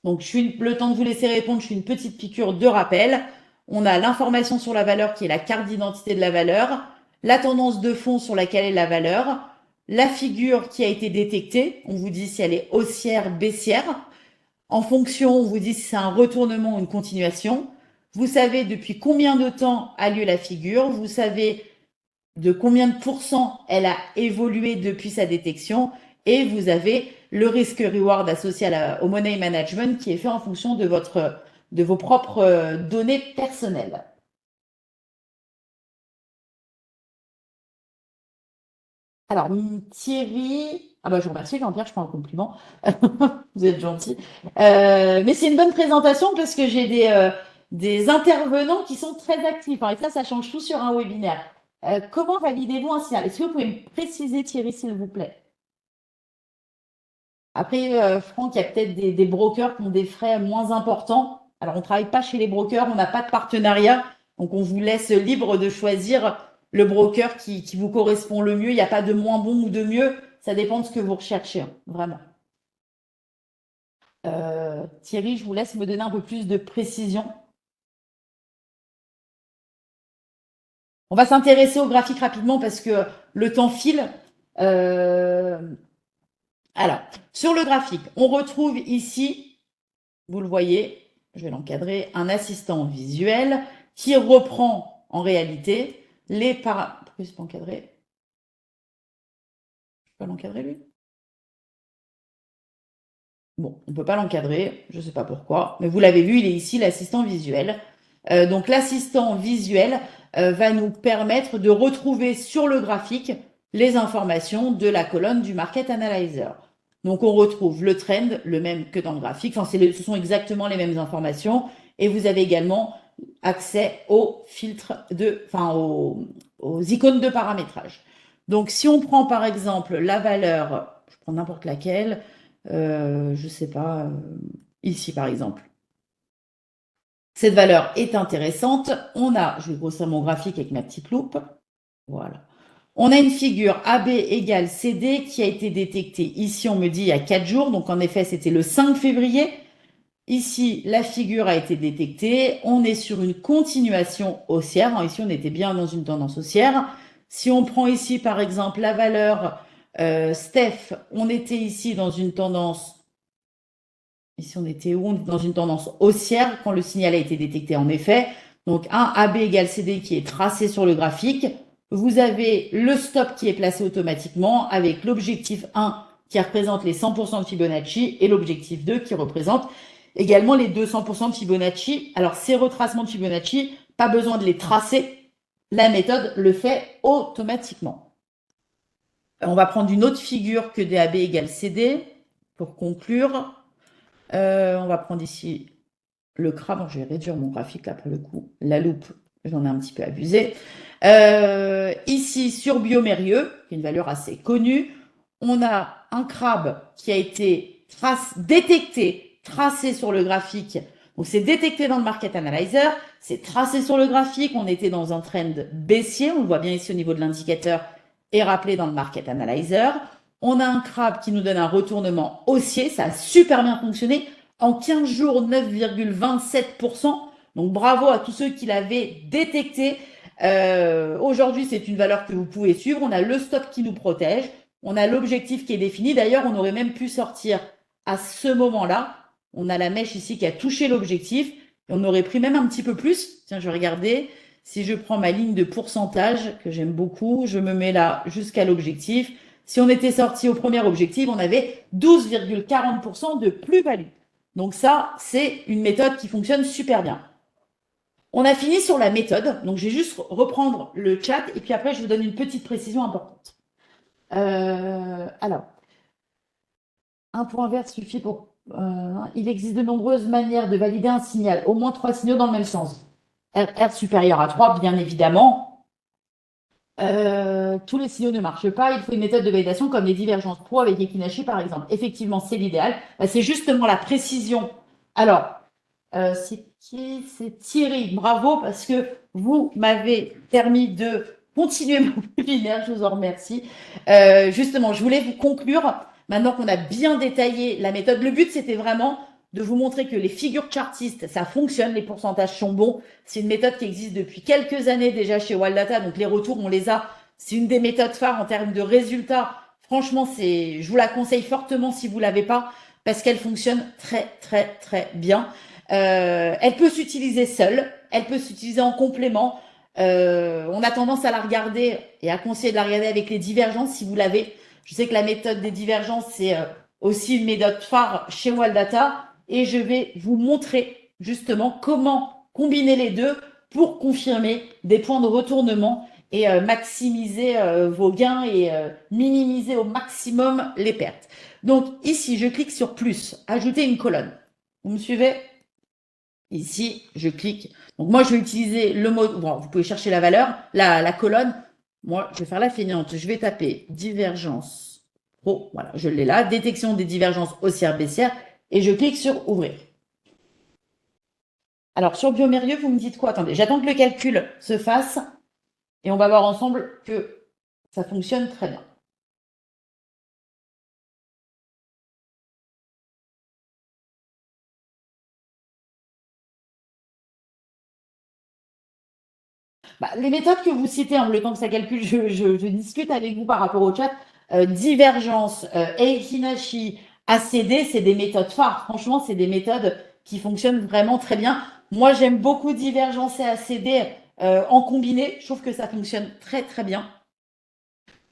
Donc, le temps de vous laisser répondre, je suis une petite piqûre de rappel. On a l'information sur la valeur qui est la carte d'identité de la valeur, la tendance de fond sur laquelle est la valeur, la figure qui a été détectée, on vous dit si elle est haussière, baissière. En fonction, on vous dit si c'est un retournement ou une continuation. Vous savez depuis combien de temps a lieu la figure, vous savez de combien de pourcents elle a évolué depuis sa détection et vous avez le risque-reward associé au money management qui est fait en fonction de vos propres données personnelles. Alors, Thierry, ah bah, je vous remercie, Jean-Pierre, je prends un compliment. Vous êtes gentil. Mais c'est une bonne présentation parce que j'ai des intervenants qui sont très actifs, hein, et ça change tout sur un webinaire. Comment validez-vous un signal? Est-ce que vous pouvez me préciser, Thierry, s'il vous plaît? Après, Franck, il y a peut-être des brokers qui ont des frais moins importants. Alors, on ne travaille pas chez les brokers, on n'a pas de partenariat. Donc, on vous laisse libre de choisir le broker qui vous correspond le mieux. Il n'y a pas de moins bon ou de mieux. Ça dépend de ce que vous recherchez, hein, vraiment. Thierry, je vous laisse me donner un peu plus de précision. On va s'intéresser au graphique rapidement parce que le temps file. Euh, alors, sur le graphique, on retrouve ici, vous le voyez, je vais l'encadrer, un assistant visuel qui reprend en réalité les paramètres. Pourquoi c'est pas encadré? Je peux pas l'encadrer lui? Bon, on ne peut pas l'encadrer, je ne sais pas pourquoi, mais vous l'avez vu, il est ici l'assistant visuel. Donc l'assistant visuel va nous permettre de retrouver sur le graphique les informations de la colonne du Market Analyzer. Donc on retrouve le trend, le même que dans le graphique, enfin, ce sont exactement les mêmes informations, et vous avez également accès aux filtres enfin aux icônes de paramétrage. Donc si on prend par exemple la valeur, je prends n'importe laquelle, je ne sais pas, ici par exemple. Cette valeur est intéressante. Je vais grossir mon graphique avec ma petite loupe. Voilà. On a une figure AB égale CD qui a été détectée. Ici, on me dit il y a 4 jours. Donc, en effet, c'était le 5 février. Ici, la figure a été détectée. On est sur une continuation haussière. Ici, on était bien dans une tendance haussière. Si on prend ici, par exemple, la valeur Steph, on était ici dans une tendance. Ici, on était où? On était dans une tendance haussière quand le signal a été détecté, en effet. Donc, un AB égale CD qui est tracé sur le graphique. Vous avez le stop qui est placé automatiquement avec l'objectif 1 qui représente les 100% de Fibonacci et l'objectif 2 qui représente également les 200% de Fibonacci. Alors, ces retracements de Fibonacci, pas besoin de les tracer. La méthode le fait automatiquement. On va prendre une autre figure que DAB égale CD pour conclure. On va prendre ici le crabe. Bon, je vais réduire mon graphique là pour le coup. La loupe, j'en ai un petit peu abusé. Ici, sur Biomérieux, qui est une valeur assez connue, on a un crabe qui a été détecté, tracé sur le graphique. Donc, c'est détecté dans le Market Analyzer, c'est tracé sur le graphique. On était dans un trend baissier, on le voit bien ici au niveau de l'indicateur, et rappelé dans le Market Analyzer. On a un crabe qui nous donne un retournement haussier, ça a super bien fonctionné. En 15 jours, 9,27%. Donc bravo à tous ceux qui l'avaient détecté. Aujourd'hui, c'est une valeur que vous pouvez suivre. On a le stop qui nous protège. On a l'objectif qui est défini. D'ailleurs, on aurait même pu sortir à ce moment-là. On a la mèche ici qui a touché l'objectif. On aurait pris même un petit peu plus. Tiens, je vais regarder. Si je prends ma ligne de pourcentage, que j'aime beaucoup, je me mets là jusqu'à l'objectif. Si on était sorti au premier objectif, on avait 12,40% de plus-value. Donc ça, c'est une méthode qui fonctionne super bien. On a fini sur la méthode, donc je vais juste reprendre le chat et puis après je vous donne une petite précision importante. Alors, un point vert suffit pour... il existe de nombreuses manières de valider un signal, au moins 3 signaux dans le même sens. R supérieur à 3, bien évidemment. Tous les signaux ne marchent pas. Il faut une méthode de validation comme les divergences pro avec Ekinashi, par exemple. Effectivement, c'est l'idéal. C'est justement la précision. Alors, c'est qui? C'est Thierry. Bravo, parce que vous m'avez permis de continuer mon webinaire. Je vous en remercie. Justement, je voulais vous conclure. Maintenant qu'on a bien détaillé la méthode, le but, c'était vraiment de vous montrer que les figures chartistes, ça fonctionne, les pourcentages sont bons. C'est une méthode qui existe depuis quelques années déjà chez Wildata, donc les retours, on les a. C'est une des méthodes phares en termes de résultats. Franchement, je vous la conseille fortement si vous l'avez pas, parce qu'elle fonctionne très, très, très bien. Elle peut s'utiliser seule, elle peut s'utiliser en complément. On a tendance à la regarder et à conseiller de la regarder avec les divergences si vous l'avez. Je sais que la méthode des divergences, c'est aussi une méthode phare chez Wildata et je vais vous montrer justement comment combiner les deux pour confirmer des points de retournement et maximiser vos gains et minimiser au maximum les pertes. Donc ici, je clique sur plus, ajouter une colonne. Vous me suivez? Ici, je clique. Donc moi, je vais utiliser le mot, bon, vous pouvez chercher la valeur, la colonne. Moi, je vais faire la feignante. Je vais taper divergence pro. Voilà, je l'ai là. Détection des divergences haussières baissières. Et je clique sur ouvrir. Alors, sur Biomérieux, vous me dites quoi? Attendez, j'attends que le calcul se fasse et on va voir ensemble que ça fonctionne très bien. Bah, les méthodes que vous citez, le temps que ça calcule, je discute avec vous par rapport au chat. Divergence, Eikinashi, ACD, c'est des méthodes phares. Franchement, c'est des méthodes qui fonctionnent vraiment très bien. Moi, j'aime beaucoup Divergence et ACD en combiné. Je trouve que ça fonctionne très, très bien.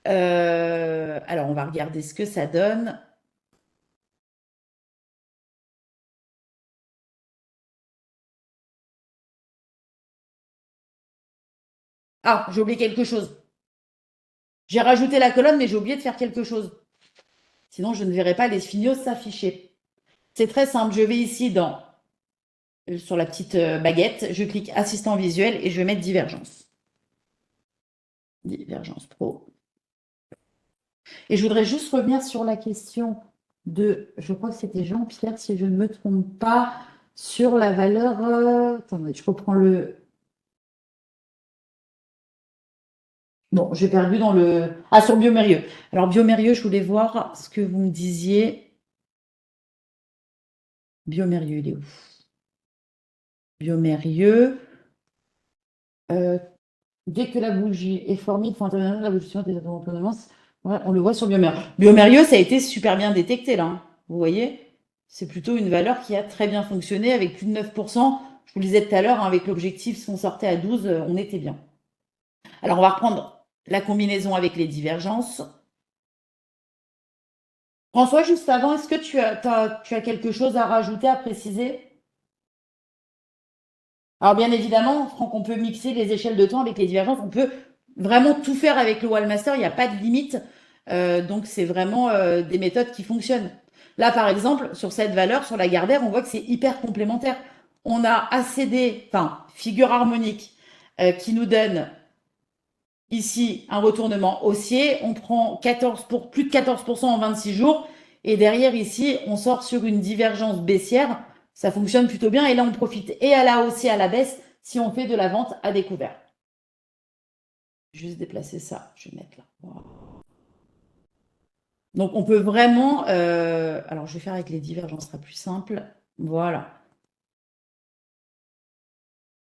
Alors, on va regarder ce que ça donne. Ah, j'ai oublié quelque chose. J'ai rajouté la colonne, mais j'ai oublié de faire quelque chose. Sinon, je ne verrai pas les signaux s'afficher. C'est très simple. Je vais ici sur la petite baguette, je clique assistant visuel et je vais mettre divergence. Divergence pro. Et je voudrais juste revenir sur la question je crois que c'était Jean-Pierre, si je ne me trompe pas, sur la valeur. Attendez, je reprends le. Bon, j'ai perdu dans le. Ah, sur Biomérieux. Alors, Biomérieux, je voulais voir ce que vous me disiez. Biomérieux, il est où? Biomérieux. Euh, Dès que la bougie est formée, il faut intervenir la bougie des autonomes. Ouais, on le voit sur Biomérieux. Biomérieux, ça a été super bien détecté là, hein. Vous voyez? C'est plutôt une valeur qui a très bien fonctionné avec plus de 9%. Je vous le disais tout à l'heure, hein, avec l'objectif, si on sortait à 12, on était bien. Alors, on va reprendre la combinaison avec les divergences. François, juste avant, est-ce que tu as quelque chose à rajouter, à préciser? Alors bien évidemment, Franck, on peut mixer les échelles de temps avec les divergences. On peut vraiment tout faire avec le Wallmaster. Il n'y a pas de limite. Donc c'est vraiment des méthodes qui fonctionnent. Là, par exemple, sur cette valeur, sur la Gardère, on voit que c'est hyper complémentaire. On a ACD, enfin figure harmonique, qui nous donne ici un retournement haussier. On prend 14 pour, plus de 14% en 26 jours. Et derrière, ici, on sort sur une divergence baissière. Ça fonctionne plutôt bien. Et là, on profite et à la hausse et à la baisse si on fait de la vente à découvert. Juste déplacer ça. Je vais mettre là. Voilà. Donc, on peut vraiment... alors, je vais faire avec les divergences, ce sera plus simple. Voilà.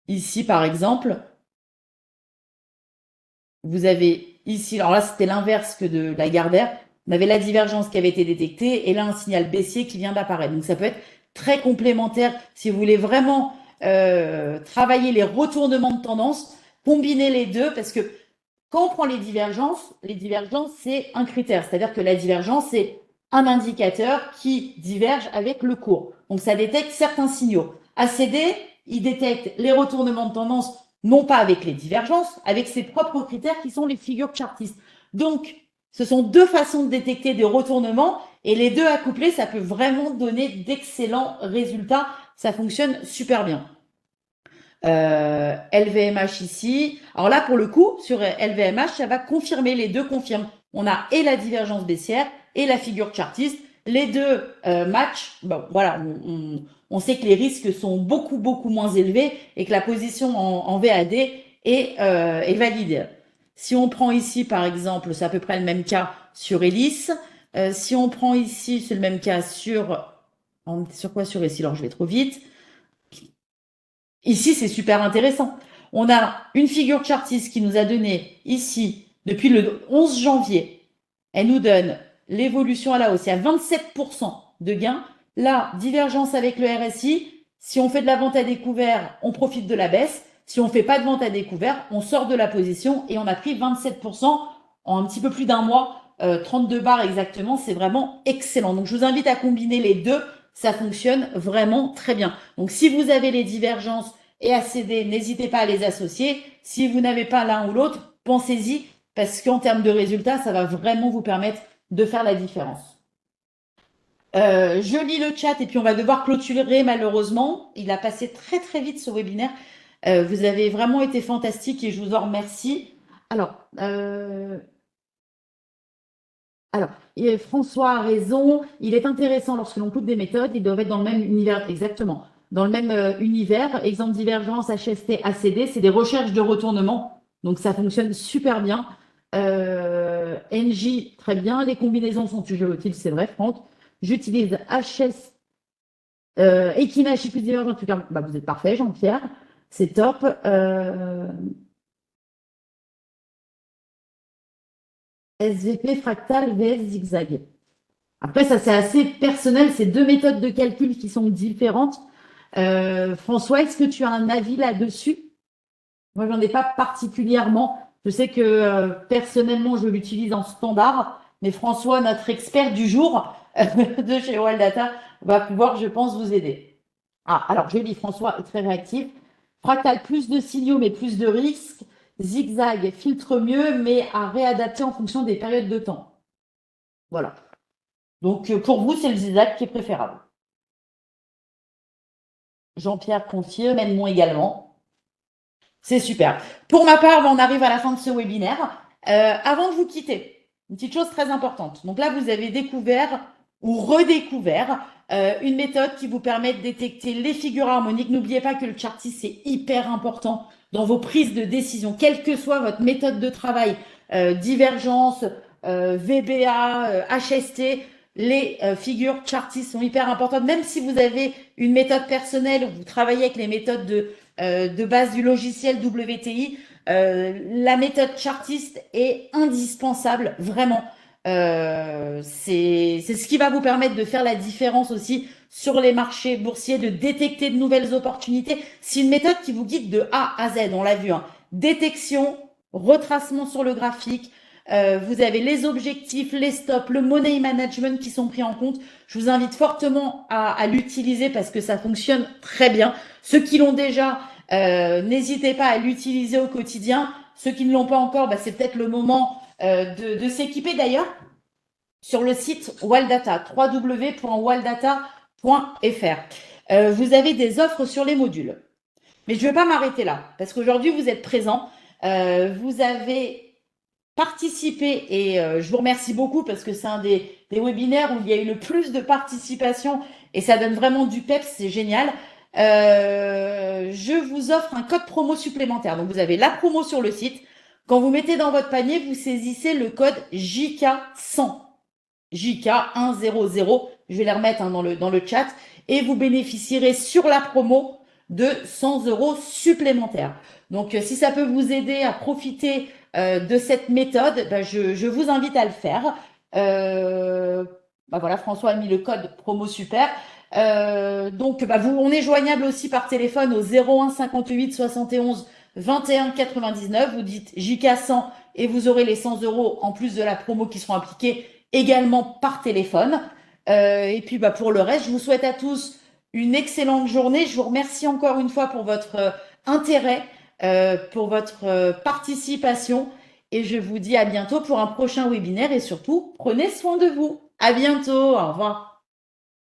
Ici, par exemple, vous avez ici... Alors là, c'était l'inverse que de la Gardère. On avait la divergence qui avait été détectée et là, un signal baissier qui vient d'apparaître. Donc, ça peut être très complémentaire si vous voulez vraiment travailler les retournements de tendance, combiner les deux parce que quand on prend les divergences, c'est un critère. C'est-à-dire que la divergence, c'est un indicateur qui diverge avec le cours. Donc, ça détecte certains signaux. ACD, il détecte les retournements de tendance, non pas avec les divergences, avec ses propres critères qui sont les figures chartistes. Donc, ce sont deux façons de détecter des retournements et les deux accouplés, ça peut vraiment donner d'excellents résultats. Ça fonctionne super bien. LVMH ici. Alors là, pour le coup, sur LVMH, ça va confirmer, les deux confirment. On a et la divergence baissière et la figure chartiste. Les deux matchs. Bon, voilà, on sait que les risques sont beaucoup, beaucoup moins élevés et que la position en VAD est valide. Si on prend ici, par exemple, c'est à peu près le même cas sur Elis. Si on prend ici, c'est le même cas sur quoi sur ici? Alors, je vais trop vite. Ici, c'est super intéressant. On a une figure chartiste qui nous a donné ici, depuis le 11 janvier, elle nous donne l'évolution à la hausse. Il y a 27% de gains. Là, divergence avec le RSI. Si on fait de la vente à découvert, on profite de la baisse. Si on ne fait pas de vente à découvert, on sort de la position et on a pris 27% en un petit peu plus d'un mois. 32 bars exactement, c'est vraiment excellent. Donc je vous invite à combiner les deux, ça fonctionne vraiment très bien. Donc si vous avez les divergences et ACD, n'hésitez pas à les associer. Si vous n'avez pas l'un ou l'autre, pensez-y parce qu'en termes de résultats, ça va vraiment vous permettre de faire la différence. Je lis le chat et puis on va devoir clôturer malheureusement. Il a passé très très vite ce webinaire. Vous avez vraiment été fantastique et je vous en remercie. Alors, François a raison. Il est intéressant lorsque l'on coupe des méthodes, ils doivent être dans le même univers, exactement. Dans le même univers, exemple divergence, HST, ACD, c'est des recherches de retournement. Donc ça fonctionne super bien. NJ, très bien. Les combinaisons sont toujours utiles, c'est vrai, Franck. J'utilise HS, Equinache plus divergence, en tout cas, bah, vous êtes parfait, Jean-Pierre. C'est top. SVP, fractal, VS, zigzag. Après, ça, c'est assez personnel. C'est deux méthodes de calcul qui sont différentes. François, est-ce que tu as un avis là-dessus? Moi, j'en ai pas particulièrement. Je sais que personnellement, je l'utilise en standard, mais François, notre expert du jour de chez Wildata, va pouvoir, je pense, vous aider. Ah, alors, je lis, François est très réactif. Fractal, plus de signaux, mais plus de risques. Zigzag, filtre mieux, mais à réadapter en fonction des périodes de temps. Voilà. Donc, pour vous, c'est le zigzag qui est préférable. Jean-Pierre confirme, Edmond également. C'est super. Pour ma part, on arrive à la fin de ce webinaire. Avant de vous quitter, une petite chose très importante. Donc là, vous avez découvert ou redécouvert une méthode qui vous permet de détecter les figures harmoniques. N'oubliez pas que le chartiste, c'est hyper important dans vos prises de décision, quelle que soit votre méthode de travail, divergence, VBA, HST, les figures chartistes sont hyper importantes. Même si vous avez une méthode personnelle ou vous travaillez avec les méthodes de base du logiciel WTI, la méthode chartiste est indispensable, vraiment. C'est ce qui va vous permettre de faire la différence aussi sur les marchés boursiers, de détecter de nouvelles opportunités. C'est une méthode qui vous guide de A à Z, on l'a vu, hein. Détection, retracement sur le graphique, vous avez les objectifs, les stops, le money management qui sont pris en compte. Je vous invite fortement à l'utiliser parce que ça fonctionne très bien. Ceux qui l'ont déjà, n'hésitez pas à l'utiliser au quotidien. Ceux qui ne l'ont pas encore, bah, c'est peut-être le moment de s'équiper d'ailleurs sur le site Wildata, www.wildata.fr. Vous avez des offres sur les modules. Mais je ne vais pas m'arrêter là parce qu'aujourd'hui, vous êtes présents. Vous avez participé et je vous remercie beaucoup parce que c'est un des webinaires où il y a eu le plus de participation et ça donne vraiment du peps, c'est génial. Je vous offre un code promo supplémentaire. Donc vous avez la promo sur le site. Quand vous mettez dans votre panier, vous saisissez le code JK100. JK100. Je vais les remettre hein, dans le chat. Et vous bénéficierez sur la promo de 100 euros supplémentaires. Donc si ça peut vous aider à profiter de cette méthode, bah, je vous invite à le faire. Bah voilà, François a mis le code promo super. Donc, bah on est joignable aussi par téléphone au 01 58 71 21 99. Vous dites JK100 et vous aurez les 100 euros en plus de la promo qui seront appliqués également par téléphone. Et puis, bah, pour le reste, je vous souhaite à tous une excellente journée. Je vous remercie encore une fois pour votre intérêt, pour votre participation. Et je vous dis à bientôt pour un prochain webinaire et surtout, prenez soin de vous. À bientôt. Au revoir.